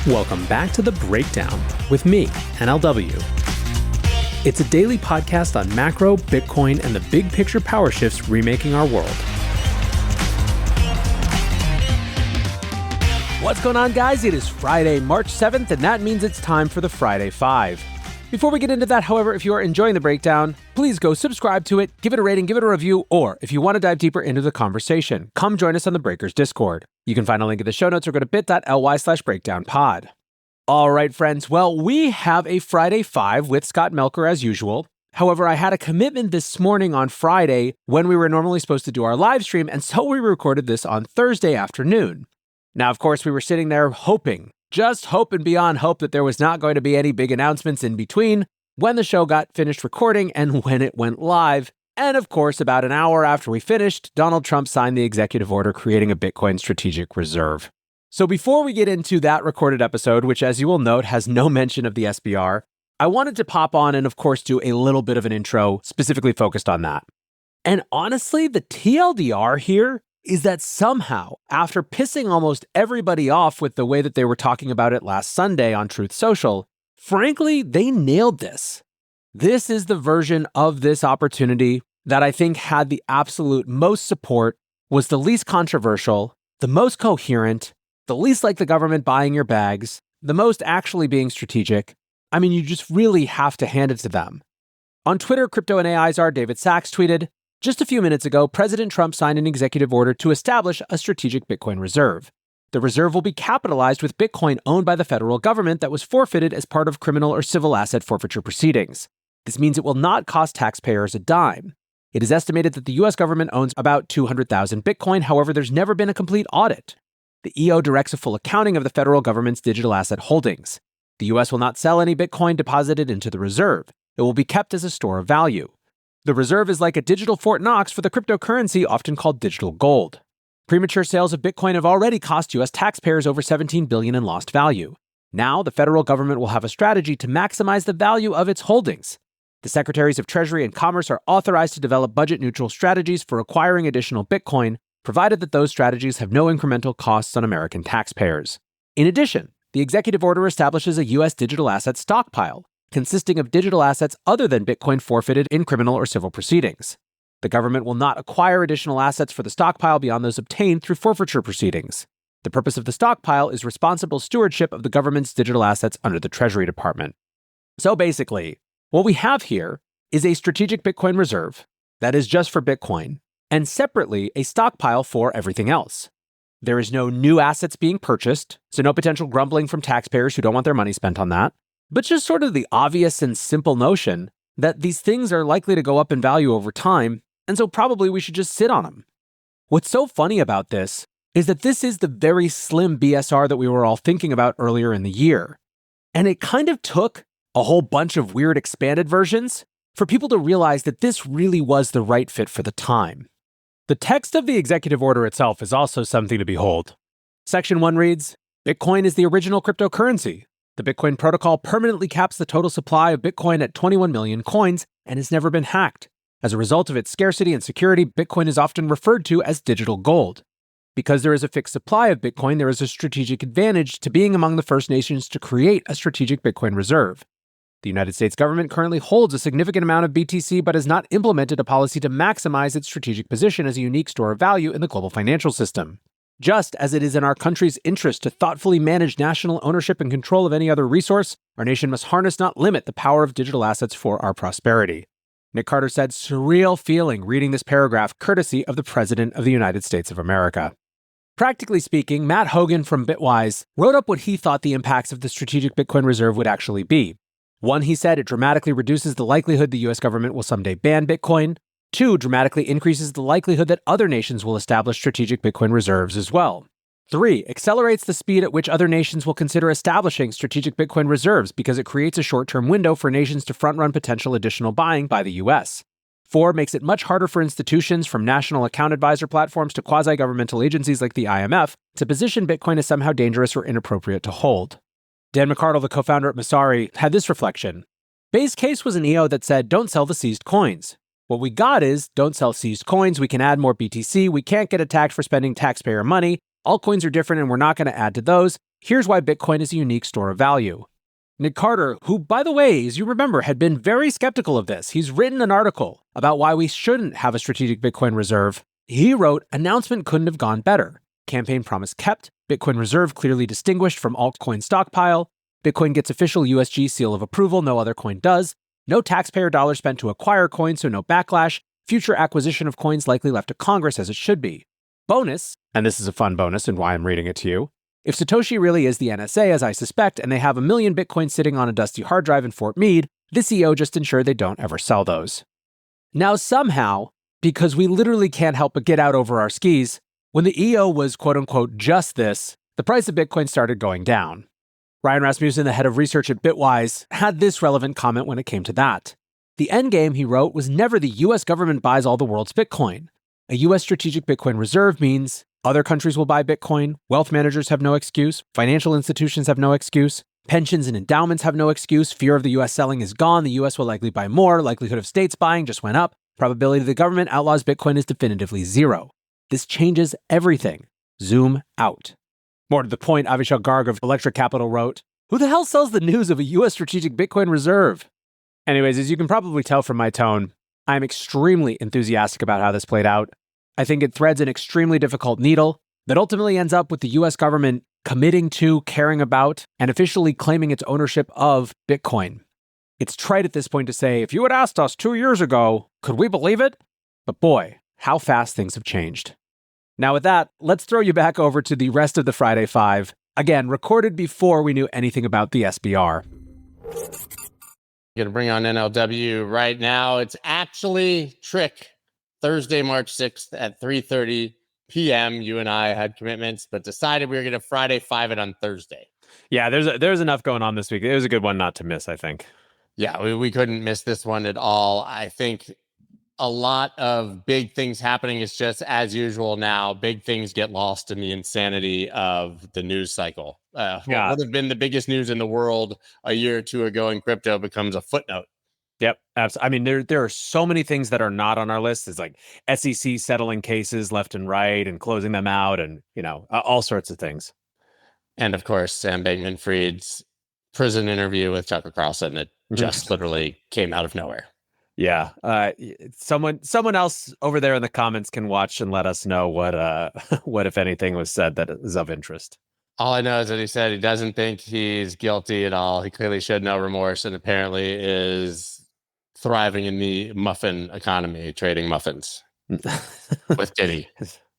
Welcome back to The Breakdown with me, NLW. It's a daily podcast on macro, Bitcoin, and the big picture power shifts remaking our world. What's going on, guys? It is Friday, March 7th, and that means it's time for the Friday 5. Before we get into that, however, if you are enjoying The Breakdown, please go subscribe to it, give it a rating, give it a review, or if you want to dive deeper into the conversation, come join us on the Breakers Discord. You can find a link in the show notes or go to bit.ly/breakdownpod. All right, friends. Well, we have a Friday 5 with Scott Melker as usual. However, I had a commitment this morning on Friday when we were normally supposed to do our live stream, and so we recorded this on Thursday afternoon. Now, of course, we were sitting there hoping, just hoping beyond hope that there was not going to be any big announcements in between when the show got finished recording and when it went live. And of course, about an hour after we finished, Donald Trump signed the executive order creating a Bitcoin strategic reserve. So before we get into that recorded episode, which as you will note has no mention of the SBR, I wanted to pop on and of course do a little bit of an intro specifically focused on that. And honestly, the TLDR here is that somehow, after pissing almost everybody off with the way that they were talking about it last Sunday on Truth Social, frankly, they nailed this. This is the version of this opportunity that I think had the absolute most support, was the least controversial, the most coherent, the least like the government buying your bags, the most actually being strategic. I mean, you just really have to hand it to them. On Twitter, Crypto and AI czar David Sachs tweeted, "Just a few minutes ago, President Trump signed an executive order to establish a strategic Bitcoin reserve. The reserve will be capitalized with Bitcoin owned by the federal government that was forfeited as part of criminal or civil asset forfeiture proceedings. This means it will not cost taxpayers a dime. It is estimated that the US government owns about 200,000 Bitcoin. However, there's never been a complete audit. The EO directs a full accounting of the federal government's digital asset holdings. The US will not sell any Bitcoin deposited into the reserve. It will be kept as a store of value. The reserve is like a digital Fort Knox for the cryptocurrency often called digital gold. Premature sales of Bitcoin have already cost US taxpayers over $17 billion in lost value. Now, the federal government will have a strategy to maximize the value of its holdings. The Secretaries of Treasury and Commerce are authorized to develop budget-neutral strategies for acquiring additional Bitcoin, provided that those strategies have no incremental costs on American taxpayers. In addition, the executive order establishes a US digital asset stockpile, consisting of digital assets other than Bitcoin forfeited in criminal or civil proceedings. The government will not acquire additional assets for the stockpile beyond those obtained through forfeiture proceedings. The purpose of the stockpile is responsible stewardship of the government's digital assets under the Treasury Department. So basically, what we have here is a strategic Bitcoin reserve that is just for Bitcoin, and separately a stockpile for everything else. There is no new assets being purchased, so no potential grumbling from taxpayers who don't want their money spent on that. But just sort of the obvious and simple notion that these things are likely to go up in value over time, and so probably we should just sit on them. What's so funny about this is that this is the very slim BSR that we were all thinking about earlier in the year. And it kind of took a whole bunch of weird expanded versions for people to realize that this really was the right fit for the time. The text of the executive order itself is also something to behold. Section 1 reads, "Bitcoin is the original cryptocurrency. The Bitcoin protocol permanently caps the total supply of Bitcoin at 21 million coins and has never been hacked. As a result of its scarcity and security, Bitcoin is often referred to as digital gold. Because there is a fixed supply of Bitcoin, there is a strategic advantage to being among the first nations to create a strategic Bitcoin reserve. The United States government currently holds a significant amount of BTC but has not implemented a policy to maximize its strategic position as a unique store of value in the global financial system. Just as it is in our country's interest to thoughtfully manage national ownership and control of any other resource, our nation must harness, not limit, the power of digital assets for our prosperity." Nick Carter said, "Surreal feeling reading this paragraph courtesy of the President of the United States of America." Practically speaking, Matt Hogan from Bitwise wrote up what he thought the impacts of the strategic Bitcoin reserve would actually be. One, he said, it dramatically reduces the likelihood the US government will someday ban Bitcoin. 2, dramatically increases the likelihood that other nations will establish strategic Bitcoin reserves as well. 3, accelerates the speed at which other nations will consider establishing strategic Bitcoin reserves because it creates a short-term window for nations to front-run potential additional buying by the US. 4, makes it much harder for institutions from national account advisor platforms to quasi-governmental agencies like the IMF to position Bitcoin as somehow dangerous or inappropriate to hold. Dan McCardle, the co-founder at Masari, had this reflection. Base case was an EO that said, don't sell the seized coins. What we got is, don't sell seized coins, we can add more BTC, we can't get attacked for spending taxpayer money, all coins are different and we're not going to add to those, Here's why Bitcoin is a unique store of value. Nick Carter, who, by the way, as you remember, had been very skeptical of this, he's written an article about why we shouldn't have a strategic Bitcoin reserve. He wrote, "Announcement couldn't have gone better. Campaign promise kept. Bitcoin reserve clearly distinguished from altcoin stockpile. Bitcoin gets official USG seal of approval, no other coin does. No taxpayer dollars spent to acquire coins, so no backlash. Future acquisition of coins likely left to Congress as it should be. Bonus," and this is a fun bonus and why I'm reading it to you, "if Satoshi really is the NSA, as I suspect, and they have 1,000,000 Bitcoin sitting on a dusty hard drive in Fort Meade, the CEO just ensured they don't ever sell those." Now, somehow, because we literally can't help but get out over our skis, when the EO was quote-unquote just this, the price of Bitcoin started going down. Ryan Rasmussen, the head of research at Bitwise, had this relevant comment when it came to that. "The endgame," he wrote, "was never the US government buys all the world's Bitcoin. A US strategic Bitcoin reserve means other countries will buy Bitcoin, wealth managers have no excuse, financial institutions have no excuse, pensions and endowments have no excuse, fear of the US selling is gone, the US will likely buy more, likelihood of states buying just went up, probability the government outlaws Bitcoin is definitively zero. This changes everything. Zoom out." More to the point, Avishal Garg of Electric Capital wrote, "Who the hell sells the news of a US strategic Bitcoin reserve?" Anyways, as you can probably tell from my tone, I'm extremely enthusiastic about how this played out. I think it threads an extremely difficult needle that ultimately ends up with the US government committing to, caring about, and officially claiming its ownership of Bitcoin. It's trite at this point to say, if you had asked us 2 years ago, could we believe it? But boy, how fast things have changed. Now with that, let's throw you back over to the rest of the Friday Five. Again, recorded before we knew anything about the SBR. Going to bring on NLW right now. It's actually Trick, Thursday, March 6th at 3:30 p.m. You and I had commitments, but decided we were going to Friday Five it on Thursday. Yeah, there's enough going on this week. It was a good one not to miss, I think. Yeah, we couldn't miss this one at all. I think a lot of big things happening. Is just as usual now. Big things get lost in the insanity of the news cycle. What would have been the biggest news in the world a year or two ago in crypto becomes a footnote. Yep, absolutely. I mean, there are so many things that are not on our list. It's like SEC settling cases left and right and closing them out, and all sorts of things. And of course, Sam Bankman-Fried's prison interview with Tucker Carlson that just literally came out of nowhere. Yeah. Someone else over there in the comments can watch and let us know what if anything was said that is of interest. All I know is that he said he doesn't think he's guilty at all. He clearly showed no remorse and apparently is thriving in the muffin economy, trading muffins with Diddy.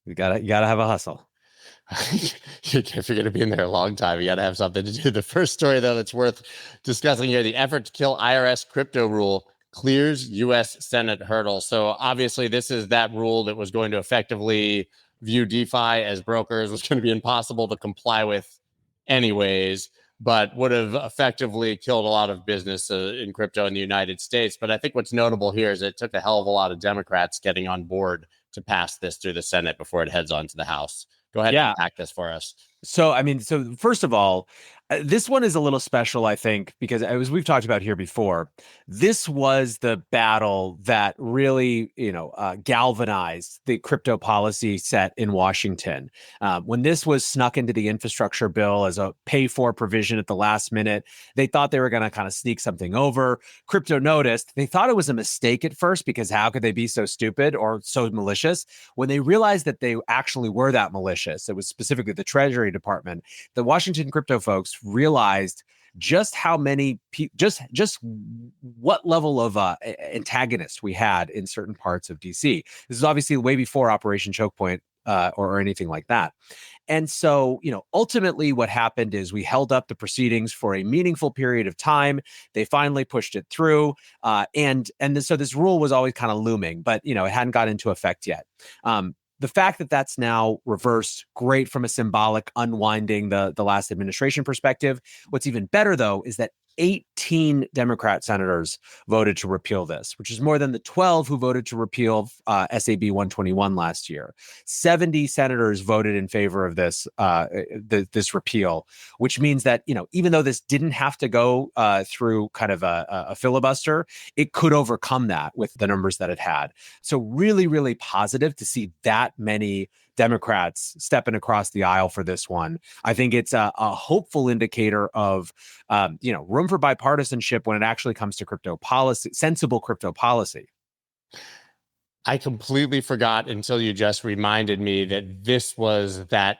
You gotta have a hustle. If you're going to be in there a long time, you got to have something to do. The first story, though, that's worth discussing here: the effort to kill IRS crypto rule clears U.S. Senate hurdle. So obviously, this is that rule that was going to effectively view DeFi as brokers, was going to be impossible to comply with anyways, but would have effectively killed a lot of business in crypto in the United States. But I think what's notable here is it took a hell of a lot of Democrats getting on board to pass this through the Senate before it heads on to the House. Go ahead and unpack this for us. So first of all, this one is a little special, I think, because as we've talked about here before, this was the battle that really, galvanized the crypto policy set in Washington. When this was snuck into the infrastructure bill as a pay-for provision at the last minute, they thought they were going to kind of sneak something over. Crypto noticed. They thought it was a mistake at first because how could they be so stupid or so malicious? When they realized that they actually were that malicious, it was specifically the Treasury Department, the Washington crypto folks realized just how many just what level of antagonists we had in certain parts of DC. This is obviously way before Operation Choke Point or anything like that. And so, ultimately what happened is we held up the proceedings for a meaningful period of time. They finally pushed it through. So this rule was always kind of looming, but, it hadn't got into effect yet. The fact that that's now reversed, great from a symbolic unwinding the last administration perspective. What's even better, though, is that 18 Democrat senators voted to repeal this, which is more than the 12 who voted to repeal SAB 121 last year. 70 senators voted in favor of this this repeal, which means that, even though this didn't have to go through kind of a filibuster, it could overcome that with the numbers that it had. So really, really positive to see that many Democrats stepping across the aisle for this one. I think it's a hopeful indicator of, room for bipartisanship when it actually comes to crypto policy, sensible crypto policy. I completely forgot until you just reminded me that this was that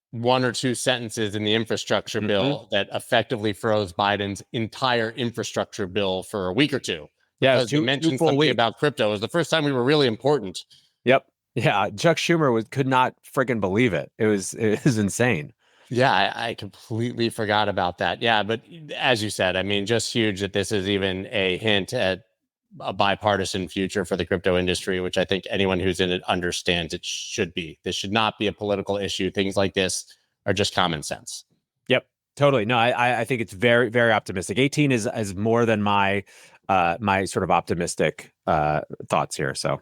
one or two sentences in the infrastructure bill that effectively froze Biden's entire infrastructure bill for a week or two. Yeah, it was Because they two mentioned full something weeks. about crypto. It was the first time we were really important. Yep. Yeah, Chuck Schumer could not freaking believe it. It was insane. Yeah, I completely forgot about that. Yeah, but as you said, I mean, just huge that this is even a hint at a bipartisan future for the crypto industry, which I think anyone who's in it understands it should be. This should not be a political issue. Things like this are just common sense. Yep, totally. No, I think it's very, very optimistic. 18 is more than my my sort of optimistic thoughts here. So.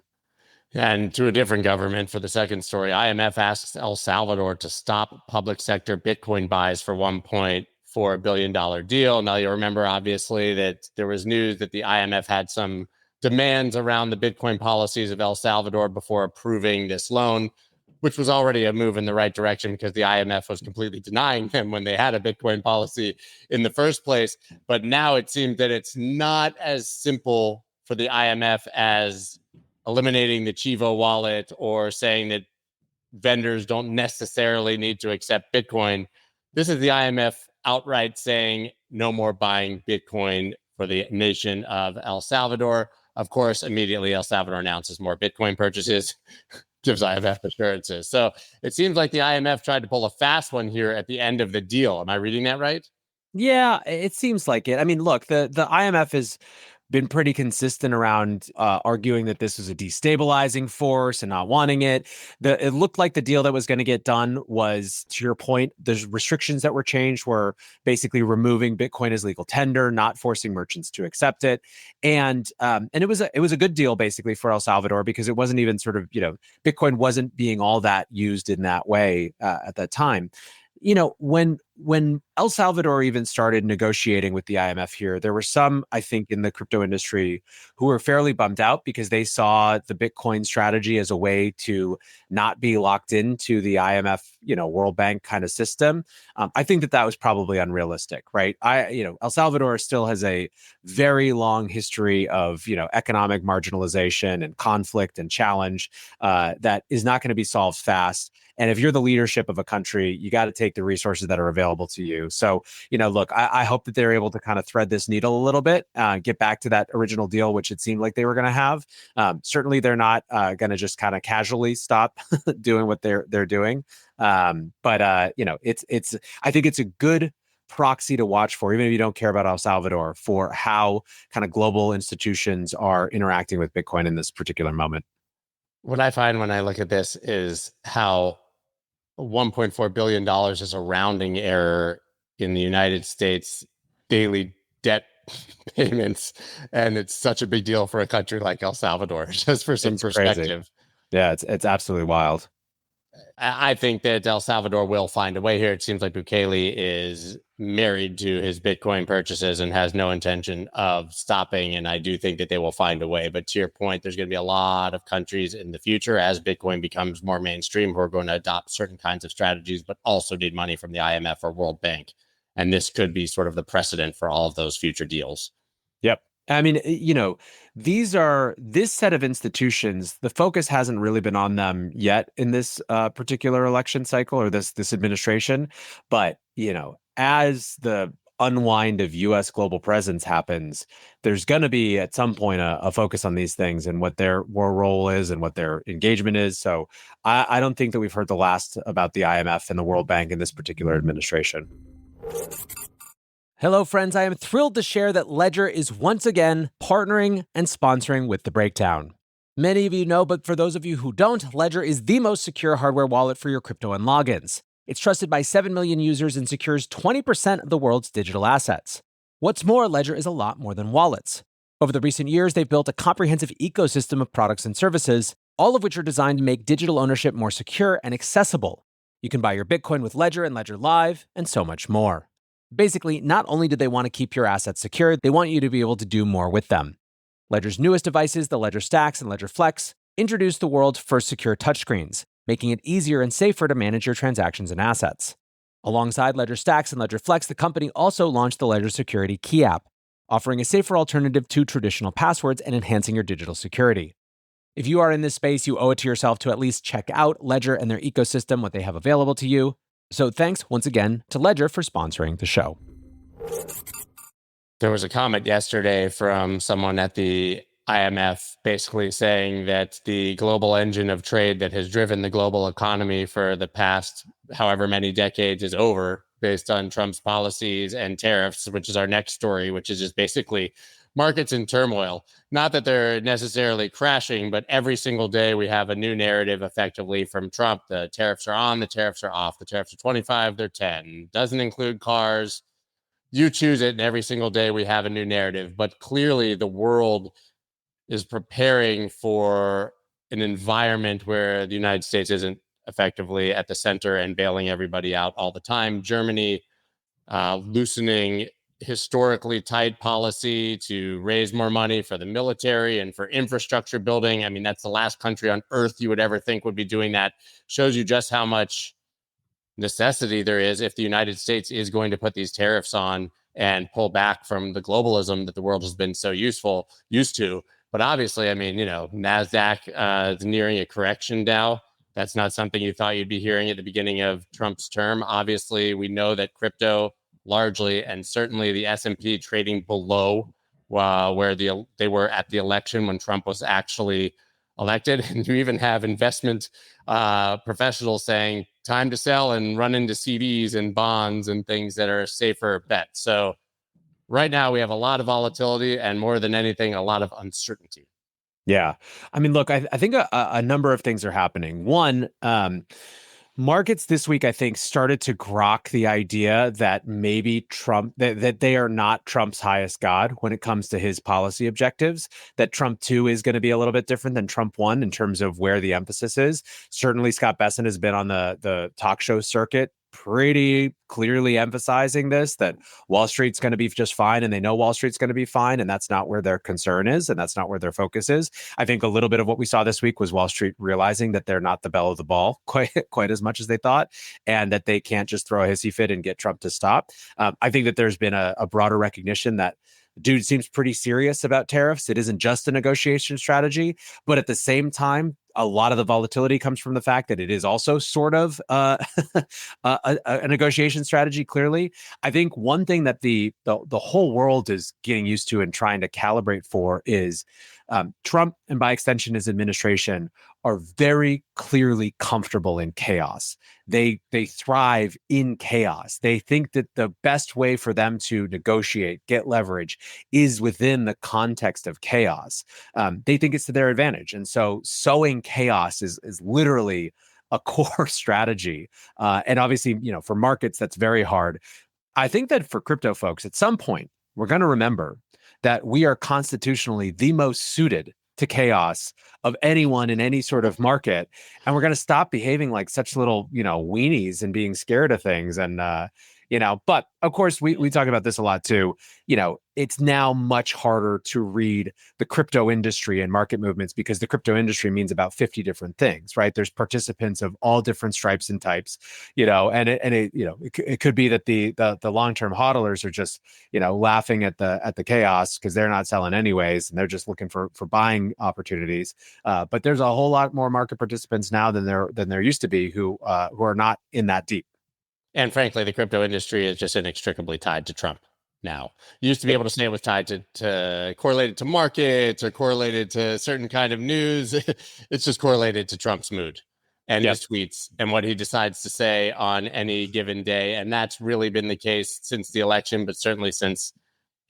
And to a different government for the second story, IMF asks El Salvador to stop public sector Bitcoin buys for $1.4 billion deal. Now, you remember, obviously, that there was news that the IMF had some demands around the Bitcoin policies of El Salvador before approving this loan, which was already a move in the right direction because the IMF was completely denying them when they had a Bitcoin policy in the first place. But now it seems that it's not as simple for the IMF as eliminating the Chivo wallet or saying that vendors don't necessarily need to accept Bitcoin. This is the IMF outright saying no more buying Bitcoin for the nation of El Salvador. Of course, immediately El Salvador announces more Bitcoin purchases, gives IMF assurances. So it seems like the IMF tried to pull a fast one here at the end of the deal. Am I reading that right? Yeah, it seems like it. I mean, look, the IMF has been pretty consistent around arguing that this was a destabilizing force and not wanting it. It looked like the deal that was going to get done was, to your point, the restrictions that were changed were basically removing Bitcoin as legal tender, not forcing merchants to accept it, and it was a good deal basically for El Salvador because it wasn't even sort of Bitcoin wasn't being all that used in that way at that time. When El Salvador even started negotiating with the IMF here, there were some, I think, in the crypto industry who were fairly bummed out because they saw the Bitcoin strategy as a way to not be locked into the IMF, World Bank kind of system. I think that was probably unrealistic, right? El Salvador still has a very long history of, economic marginalization and conflict and challenge that is not going to be solved fast. And if you're the leadership of a country, you got to take the resources that are available to you. So, look, I hope that they're able to kind of thread this needle a little bit, get back to that original deal, which it seemed like they were going to have. Certainly, they're not going to just kind of casually stop doing what they're doing. But it's I think it's a good proxy to watch for, even if you don't care about El Salvador, for how kind of global institutions are interacting with Bitcoin in this particular moment. What I find when I look at this is how $1.4 billion is a rounding error in the United States daily debt payments. And it's such a big deal for a country like El Salvador, just for some perspective. Crazy. Yeah, it's absolutely wild. I think that El Salvador will find a way here. It seems like Bukele is married to his Bitcoin purchases and has no intention of stopping. And I do think that they will find a way. But to your point, there's going to be a lot of countries in the future as Bitcoin becomes more mainstream who are going to adopt certain kinds of strategies, but also need money from the IMF or World Bank. And this could be sort of the precedent for all of those future deals. Yep. I mean, this set of institutions, the focus hasn't really been on them yet in this particular election cycle or this administration. But, as the unwind of U.S. global presence happens, there's going to be at some point a focus on these things and what their role is and what their engagement is. So I don't think that we've heard the last about the IMF and the World Bank in this particular administration. Hello, friends. I am thrilled to share that Ledger is once again partnering and sponsoring with The Breakdown. Many of you know, but for those of you who don't, Ledger is the most secure hardware wallet for your crypto and logins. It's trusted by 7 million users and secures 20% of the world's digital assets. What's more, Ledger is a lot more than wallets. Over the recent years, they've built a comprehensive ecosystem of products and services, all of which are designed to make digital ownership more secure and accessible. You can buy your Bitcoin with Ledger and Ledger Live, and so much more. Basically, not only do they want to keep your assets secure, they want you to be able to do more with them. Ledger's newest devices, the Ledger Stacks and Ledger Flex, introduce the world's first secure touchscreens, making it easier and safer to manage your transactions and assets. Alongside Ledger Stacks and Ledger Flex, the company also launched the Ledger Security Key app, offering a safer alternative to traditional passwords and enhancing your digital security. If you are in this space, you owe it to yourself to at least check out Ledger and their ecosystem, what they have available to you. So thanks once again to Ledger for sponsoring the show. There was a comment yesterday from someone at the IMF basically saying that the global engine of trade that has driven the global economy for the past however many decades is over based on Trump's policies and tariffs, which is our next story, which is just basically markets in turmoil. Not that they're necessarily crashing, but every single day we have a new narrative effectively from Trump. The tariffs are on, the tariffs are off, the tariffs are 25, they're 10. Doesn't include cars. You choose it, and every single day we have a new narrative. But clearly, the world is preparing for an environment where the United States isn't effectively at the center and bailing everybody out all the time. Germany loosening historically tight policy to raise more money for the military and for infrastructure building. I mean, that's the last country on earth you would ever think would be doing that. Shows you just how much necessity there is if the United States is going to put these tariffs on and pull back from the globalism that the world has been so used to. But obviously, I mean, NASDAQ is nearing a correction now. That's not something you thought you'd be hearing at the beginning of Trump's term. Obviously, we know that crypto largely, and certainly the S&P trading below where they were at the election when Trump was actually elected. And you even have investment professionals saying time to sell and run into CDs and bonds and things that are a safer bet. So right now we have a lot of volatility and more than anything, a lot of uncertainty. Yeah. I mean, look, I think a number of things are happening. One, markets this week, I think, started to grok the idea that maybe Trump, that they are not Trump's highest god when it comes to his policy objectives, that Trump 2 is going to be a little bit different than Trump 1 in terms of where the emphasis is. Certainly, Scott Besson has been on the talk show circuit pretty clearly emphasizing this, that Wall Street's going to be just fine, and they know Wall Street's going to be fine, and that's not where their concern is, and that's not where their focus is. I think a little bit of what we saw this week was Wall Street realizing that they're not the belle of the ball quite as much as they thought, and that they can't just throw a hissy fit and get Trump to stop. I think that there's been a broader recognition that dude seems pretty serious about tariffs. It isn't just a negotiation strategy, but at the same time, a lot of the volatility comes from the fact that it is also sort of a negotiation strategy. Clearly, I think one thing that the whole world is getting used to and trying to calibrate for is Trump, and by extension his administration, are very clearly comfortable in chaos. They thrive in chaos. They think that the best way for them to negotiate, get leverage, is within the context of chaos. They think it's to their advantage, and so sowing chaos is literally a core strategy. And obviously, for markets, that's very hard. I think that for crypto folks, at some point, we're going to remember that we are constitutionally the most suited to chaos of anyone in any sort of market. And we're going to stop behaving like such little, weenies and being scared of things. And, but of course, we talk about this a lot too. It's now much harder to read the crypto industry and market movements because the crypto industry means about 50 different things, right? There's participants of all different stripes and types, and it could be that the long-term hodlers are just, laughing at the chaos because they're not selling anyways, and they're just looking for buying opportunities. But there's a whole lot more market participants now than there used to be who are not in that deep. And frankly, the crypto industry is just inextricably tied to Trump now. You used to be able to say it was tied to correlated to markets or correlated to certain kind of news. It's just correlated to Trump's mood and his tweets and what he decides to say on any given day. And that's really been the case since the election, but certainly since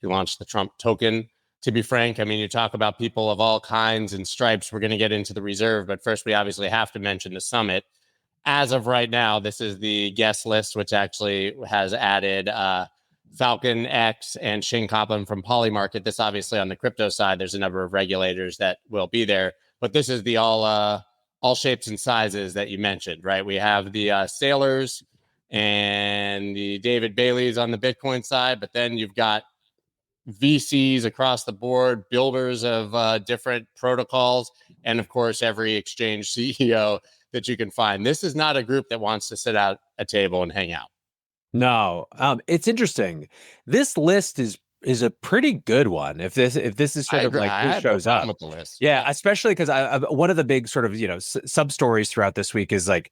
he launched the Trump token. To be frank, I mean, you talk about people of all kinds and stripes. We're going to get into the reserve, but first we obviously have to mention the summit. As of right now, this is the guest list, which actually has added Falcon X and Shane Kaplan from Polymarket. This obviously on the crypto side, there's a number of regulators that will be there, but this is the all shapes and sizes that you mentioned, right? We have the Sailors and the David Baileys on the Bitcoin side, but then you've got VCs across the board, builders of different protocols, and of course, every exchange CEO that you can find. This is not a group that wants to sit at a table and hang out. No, it's interesting. This list is a pretty good one. If this is I sort of agree. like I who had no shows problem up, with the list. yeah, especially because one of the big sort of sub stories throughout this week is like,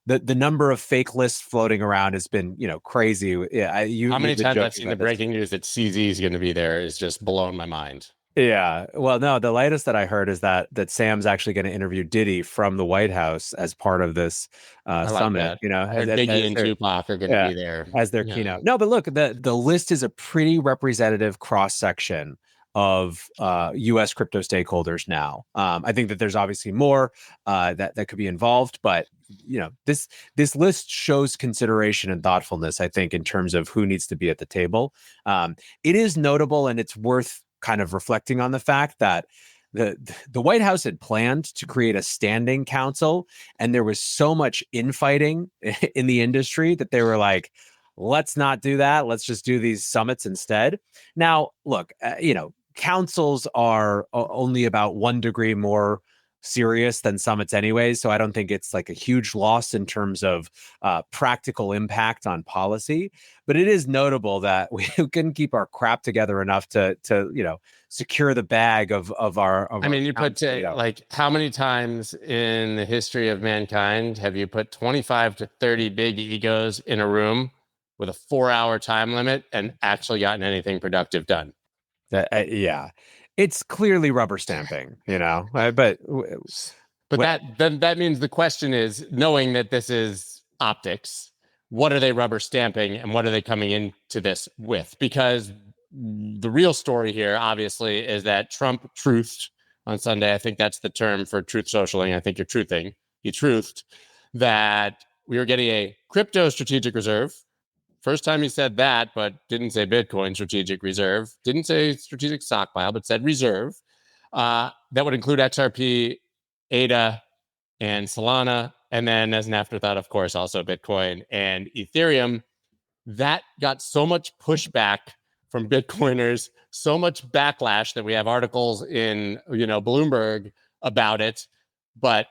the number of fake lists floating around has been crazy. Yeah, How many you've been times I've joking seen the about this. breaking news that CZ is going to be there is just blowing my mind. Yeah. Well, no, the latest that I heard is that Sam's actually going to interview Diddy from the White House as part of this I like summit, that. I heard Biggie and Tupac are going to yeah, be there. as their Yeah. keynote. No, but look, the list is a pretty representative cross section of U.S. crypto stakeholders now. I think that there's obviously more that could be involved, but this list shows consideration and thoughtfulness, I think, in terms of who needs to be at the table. It is notable, and it's worth kind of reflecting on the fact that the White House had planned to create a standing council, and there was so much infighting in the industry that they were like, let's not do that. Let's just do these summits instead. Now, look, councils are only about 1 degree more serious than summits anyways, so I don't think it's like a huge loss in terms of practical impact on policy, but it is notable that we can keep our crap together enough to secure the bag of our I mean, you put council, like how many times in the history of mankind have you put 25 to 30 big egos in a room with a 4-hour time limit and actually gotten anything productive done? yeah, it's clearly rubber stamping, But that means the question is, knowing that this is optics, what are they rubber stamping and what are they coming into this with? Because the real story here, obviously, is that Trump truthed on Sunday. I think that's the term for truth socialing. I think you're truthing. He truthed that we were getting a crypto strategic reserve. First time he said that, but didn't say Bitcoin strategic reserve. Didn't say strategic stockpile, but said reserve. That would include XRP, ADA, and Solana. And then, as an afterthought, of course, also Bitcoin and Ethereum. That got so much pushback from Bitcoiners, so much backlash that we have articles in Bloomberg about it. But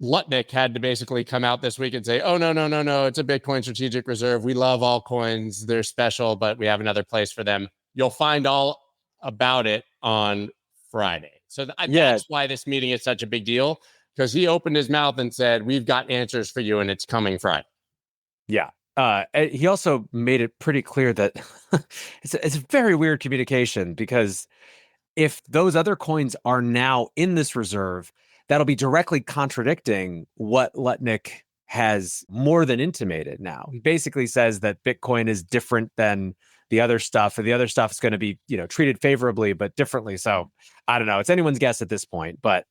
Lutnick had to basically come out this week and say, oh, no, no, no, no, it's a Bitcoin strategic reserve. We love all coins. They're special, but we have another place for them. You'll find all about it on Friday. So that's why this meeting is such a big deal, because he opened his mouth and said, we've got answers for you, and it's coming Friday. Yeah. He also made it pretty clear that it's a very weird communication, because if those other coins are now in this reserve, that'll be directly contradicting what Lutnick has more than intimated now. He basically says that Bitcoin is different than the other stuff, and the other stuff is going to be, treated favorably, but differently. So I don't know. It's anyone's guess at this point, but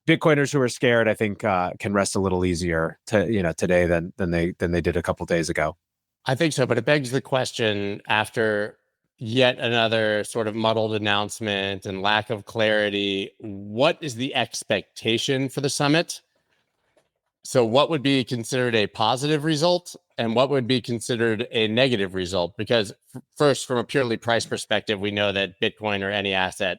Bitcoiners who are scared, I think, can rest a little easier today than they did a couple days ago. I think so, but it begs the question, after yet another sort of muddled announcement and lack of clarity, what is the expectation for the summit? So what would be considered a positive result and what would be considered a negative result? Because first, from a purely price perspective, we know that Bitcoin or any asset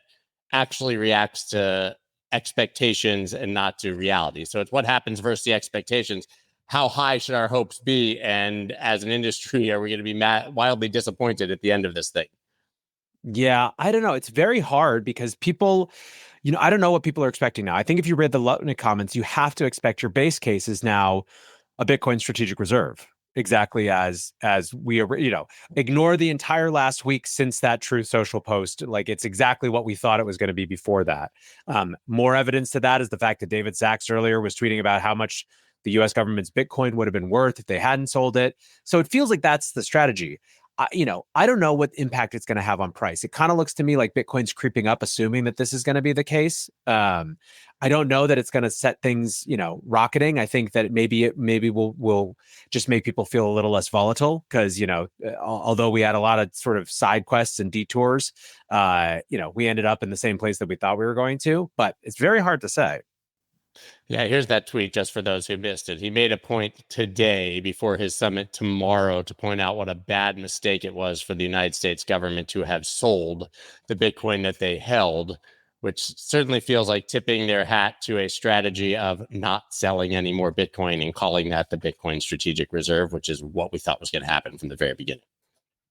actually reacts to expectations and not to reality. So it's what happens versus the expectations. How high should our hopes be? And as an industry, are we going to be wildly disappointed at the end of this thing? Yeah, I don't know. It's very hard because people, I don't know what people are expecting now. I think if you read the Lutnick comments, you have to expect your base case is now a Bitcoin strategic reserve, exactly as we, ignore the entire last week since that Truth Social post. Like, it's exactly what we thought it was going to be before that. More evidence to that is the fact that David Sachs earlier was tweeting about how much the U.S. government's Bitcoin would have been worth if they hadn't sold it. So it feels like that's the strategy. I don't know what impact it's going to have on price. It kind of looks to me like Bitcoin's creeping up, assuming that this is going to be the case. I don't know that it's going to set things, rocketing. I think that maybe will just make people feel a little less volatile because, although we had a lot of sort of side quests and detours, we ended up in the same place that we thought we were going to. But it's very hard to say. Yeah, here's that tweet just for those who missed it. He made a point today before his summit tomorrow to point out what a bad mistake it was for the United States government to have sold the Bitcoin that they held which certainly feels like tipping their hat to a strategy of not selling any more Bitcoin and calling that the Bitcoin Strategic Reserve, which is what we thought was going to happen from the very beginning.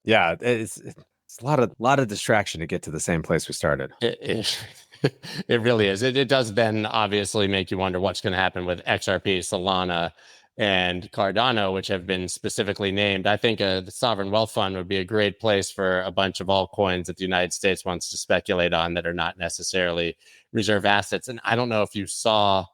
Yeah, it's a lot of distraction to get to the same place we started. It really is. It does then obviously make you wonder what's going to happen with XRP, Solana, and Cardano, which have been specifically named. I think the Sovereign Wealth Fund would be a great place for a bunch of altcoins that the United States wants to speculate on that are not necessarily reserve assets. And I don't know if you saw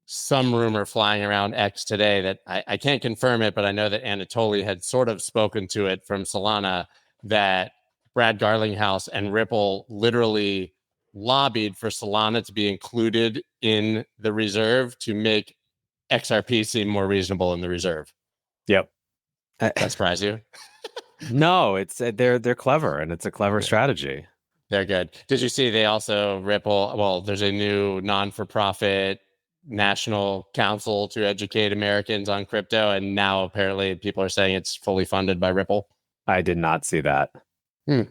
some rumor flying around X today that I can't confirm it, but I know that Anatoly had sort of spoken to it from Solana that Brad Garlinghouse and Ripple literally lobbied for Solana to be included in the reserve to make XRP seem more reasonable in the reserve. Yep. That surprise you? No, it's they're clever, and it's a clever strategy. They're good. Did you see they also Ripple? Well, there's a new non-for-profit national council to educate Americans on crypto, and now apparently people are saying it's fully funded by Ripple. I did not see that.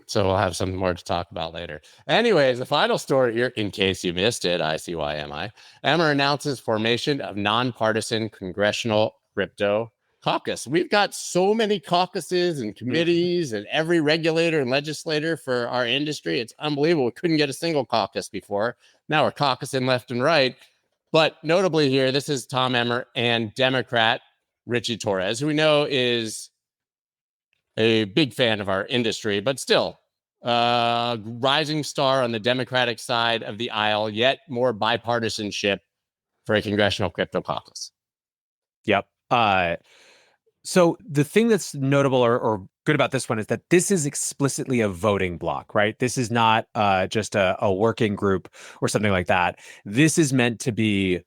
So we'll have some more to talk about later. Anyways, the final story here, in case you missed it, ICYMI, Emmer announces formation of nonpartisan congressional crypto caucus. We've got so many caucuses and committees and every regulator and legislator for our industry. It's unbelievable. We couldn't get a single caucus before. Now we're caucusing left and right. But notably here, this is Tom Emmer and Democrat Richie Torres, who we know is a big fan of our industry, but still rising star on the Democratic side of the aisle, yet more bipartisanship for a congressional crypto caucus. Yep. So the thing that's notable or good about this one is that this is explicitly a voting block, right? This is not just a working group or something like that. This is meant to be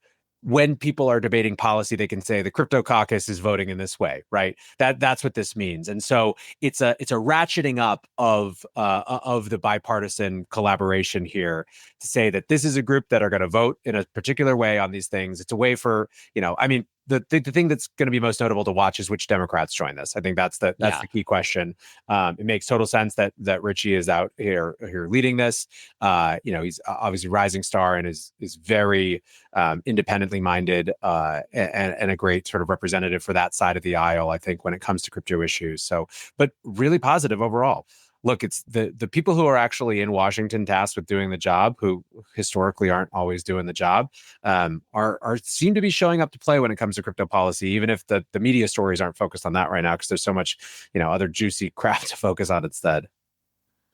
when people are debating policy, they can say the crypto caucus is voting in this way, right? That's what this means. And so it's a ratcheting up of the bipartisan collaboration here to say that this is a group that are going to vote in a particular way on these things. It's a way for, I mean, the thing that's going to be most notable to watch is which Democrats join this. I think that's the key question. It makes total sense that Richie is out here leading this. He's obviously rising star and is very independently minded and a great sort of representative for that side of the aisle, I think, when it comes to crypto issues. So, but really positive overall. Look, it's the people who are actually in Washington tasked with doing the job, who historically aren't always doing the job, are seem to be showing up to play when it comes to crypto policy, even if the media stories aren't focused on that right now, because there's so much, other juicy crap to focus on instead.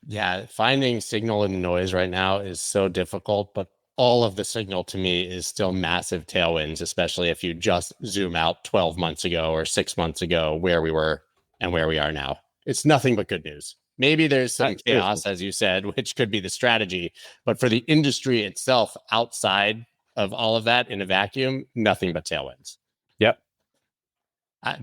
Yeah, finding signal in noise right now is so difficult, but all of the signal to me is still massive tailwinds, especially if you just zoom out 12 months ago or 6 months ago, where we were and where we are now. It's nothing but good news. Maybe there's some chaos, as you said, which could be the strategy. But for the industry itself, outside of all of that in a vacuum, nothing but tailwinds. Yep.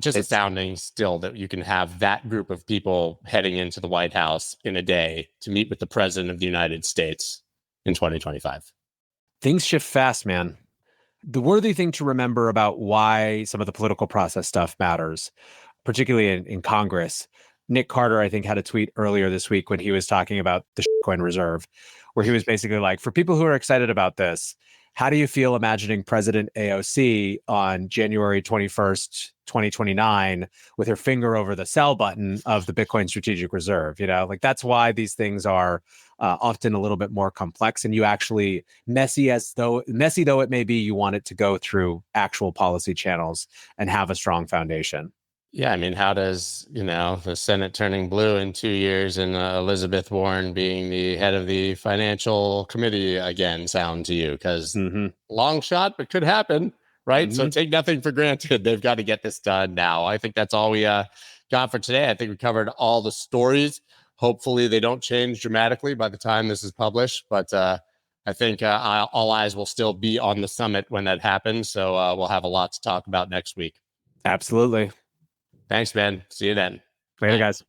Just astounding still that you can have that group of people heading into the White House in a day to meet with the president of the United States in 2025. Things shift fast, man. The worthy thing to remember about why some of the political process stuff matters, particularly in Congress. Nick Carter, I think, had a tweet earlier this week when he was talking about the shitcoin reserve, where he was basically like, for people who are excited about this, how do you feel imagining President AOC on January 21st, 2029, with her finger over the sell button of the Bitcoin Strategic Reserve? Like that's why these things are often a little bit more complex, and you actually messy though it may be, you want it to go through actual policy channels and have a strong foundation. Yeah, I mean, how does, the Senate turning blue in 2 years and Elizabeth Warren being the head of the financial committee again sound to you? Because long shot, but could happen, right? So take nothing for granted. They've got to get this done now. I think that's all we got for today. I think we covered all the stories. Hopefully they don't change dramatically by the time this is published, but I think all eyes will still be on the summit when that happens. So we'll have a lot to talk about next week. Absolutely. Thanks, Ben. See you then. Later, guys.